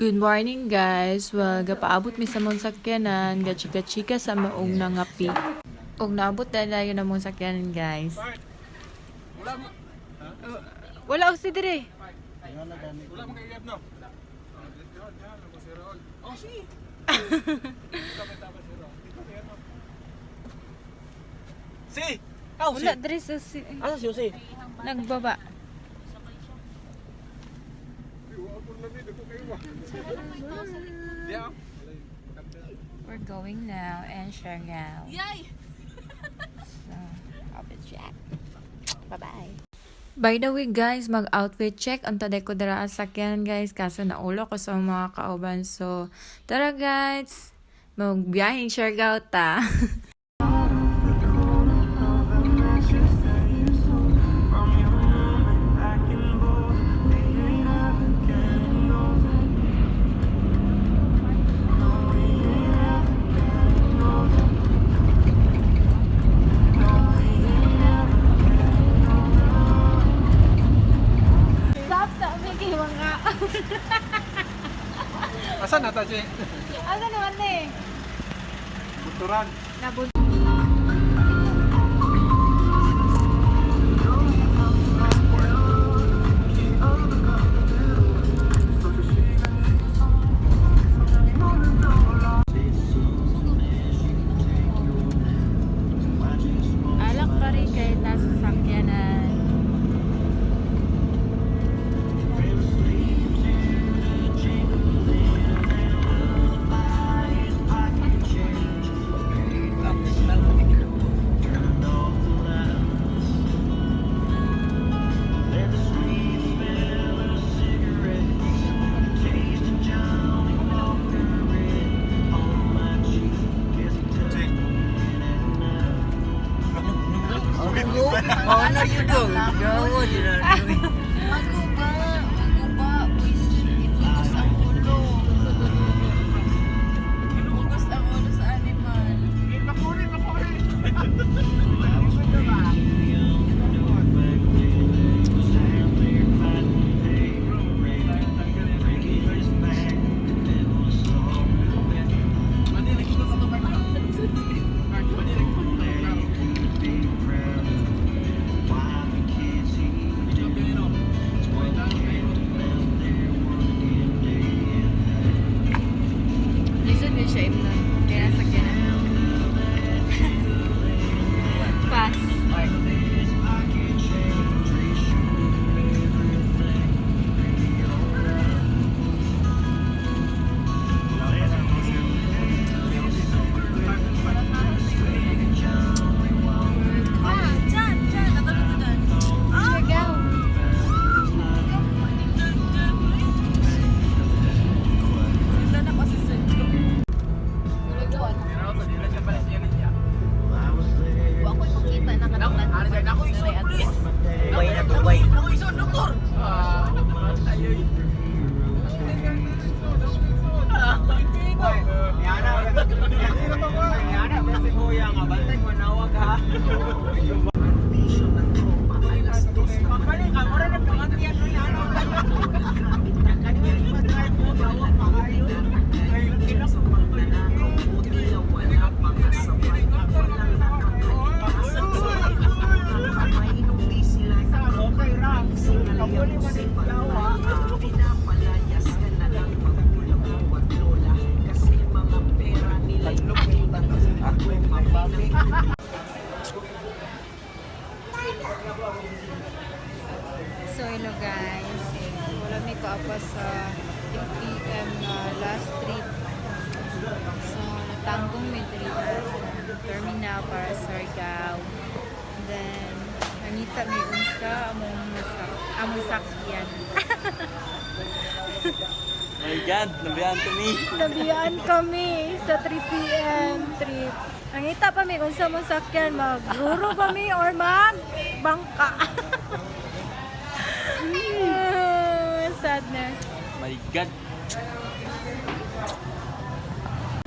Good morning guys. Well, gapaabot mi sa mong sakyanan, gachika-chika sa maong nangapi. Og naabot na yun ang mong sakyanan guys. Wala ako si dire. Wala mong kaigab no? Oh, si. Si! Oh, si! Wala dire sa si. Asa si Jose? Nagbaba. We're going now and Siargao. Yay! So, I'll be check. Bye-bye. By the way guys, mag-outfit check ang taday ko dara sa sakyan guys kaso naulo ko sa mga kauban. So, tara guys, magbiyaheng Siargao ta. Asa na ta, Che? Asa naman eh? Buturan. Nabot. Alak pa rin kahit nasa sakyanan. Oh, no, you go. Go, you Maguba, wisit, inugas ang ulo. Inugas ang ulo sa animal. Listen din siya imnon. Kaya sakyanan. Pass. Dyan. Natulog ko dyan. Siargao. Wala na kasi sa Wa ko'y makita na kanang Ako iso, please. Way na to, way. Ako iso, doktor. So hello guys, wala mi ko apa sa 3 PM na last trip. So natanggong mi diri sa terminal para sa Siargao. And then nangita mi unsa among sakyan. My God, nabiyan to me. Nabiyaan kami sa 3 PM trip. Nangita pa mi unsa among sakyan, magruro pa mi or magbangka. Sadness. My God.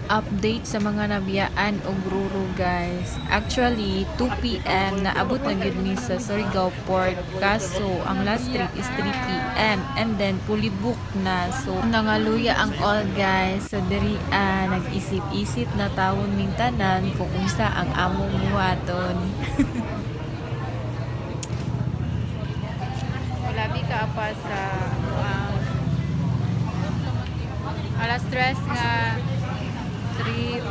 update sa mga nabiyaan og Ruro guys. Actually, 2 PM naabot na gyud mi sa Surigao Port. Kaso ang last trip is 3 PM and then fully booked na. So nangaluya ang all guys. So diri nag-isip-isip na tawon ming tanan kung unsa ang among buhaton. Labi ka pa sa alas 3 nga trip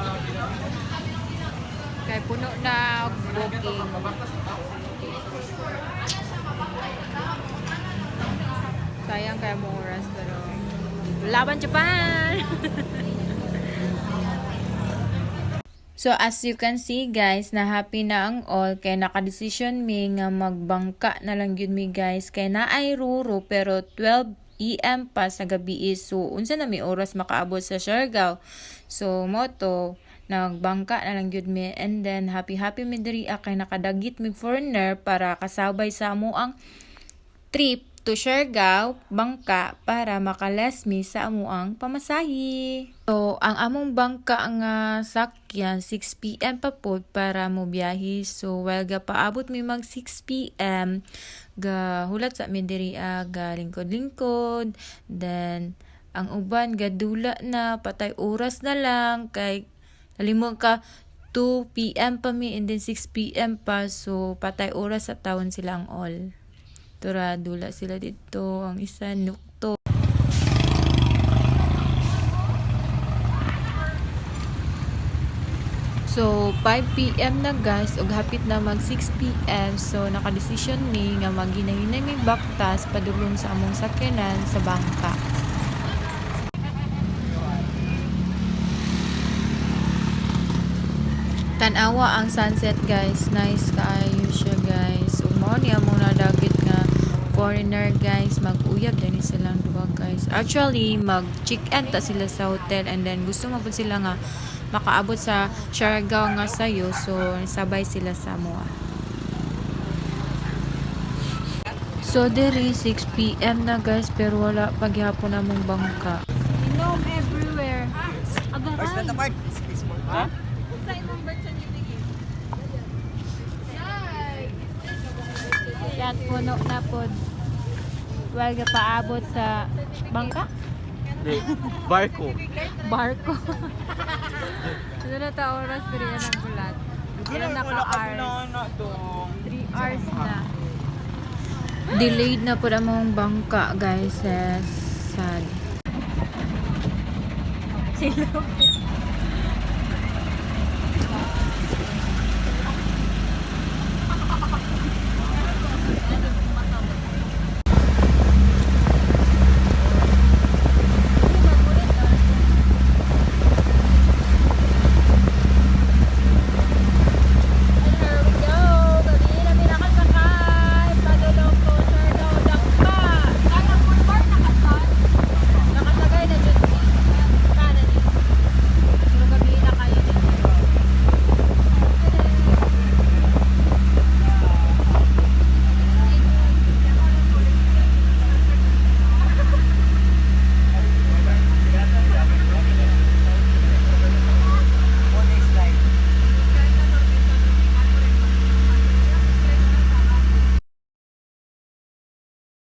kay puno na og booking. Sayang kaya mo oras pero laban Japan. So as you can see guys, na happy na ang all kay naka-decision mi nga magbangka na lang gyud mi guys kay naay Ruro pero 12 EM pa sa gabi so unsa na mi oras makaabot sa Siargao. So moto nagbangka na lang gyud mi and then happy mi diri kay nakadagit mi foreigner para kasabay sa amo ang trip to Siargao, bangka para makalas mi sa amuang pamasahi. So, ang among bangka nga sakyan 6 PM pa pod para mo biyahe. So, while paabot mi mag 6 PM, ga hulat sa mi diri ga lingkod-lingkod. Then ang uban gadula na patay oras na lang kay nalimong ka 2 PM pa mi and then 6 PM pa so patay oras sa tawon sila ang all. Tura, dula sila dito. Ang isa, nukto. So, 5 PM na guys, ug hapit na mag 6 PM. So, naka-decision mi nga maghinay-hinay mi baktas padulong sa among sakyanan sa bangka. Tanawa ang sunset guys. Nice kaayo siya guys. Ug mao ni among nadagit nga foreigner guys, mag-uyab din silang duha guys. Actually, mag-check-in ta sila sa hotel and then gusto mo pud sila nga makaabot sa Siargao nga sayo. So, sabay sila sa moa. So, diri 6 PM na guys pero wala paghapon namong bangka. Inom everywhere. Agaray. Ha? Yan, puno na pod. Well, paabot sa bangka? Barko. Barko. Ano na ta oras diri ang bulat? Ano na ka hours? 3 hours na. Delayed na po among bangka guys. Sad.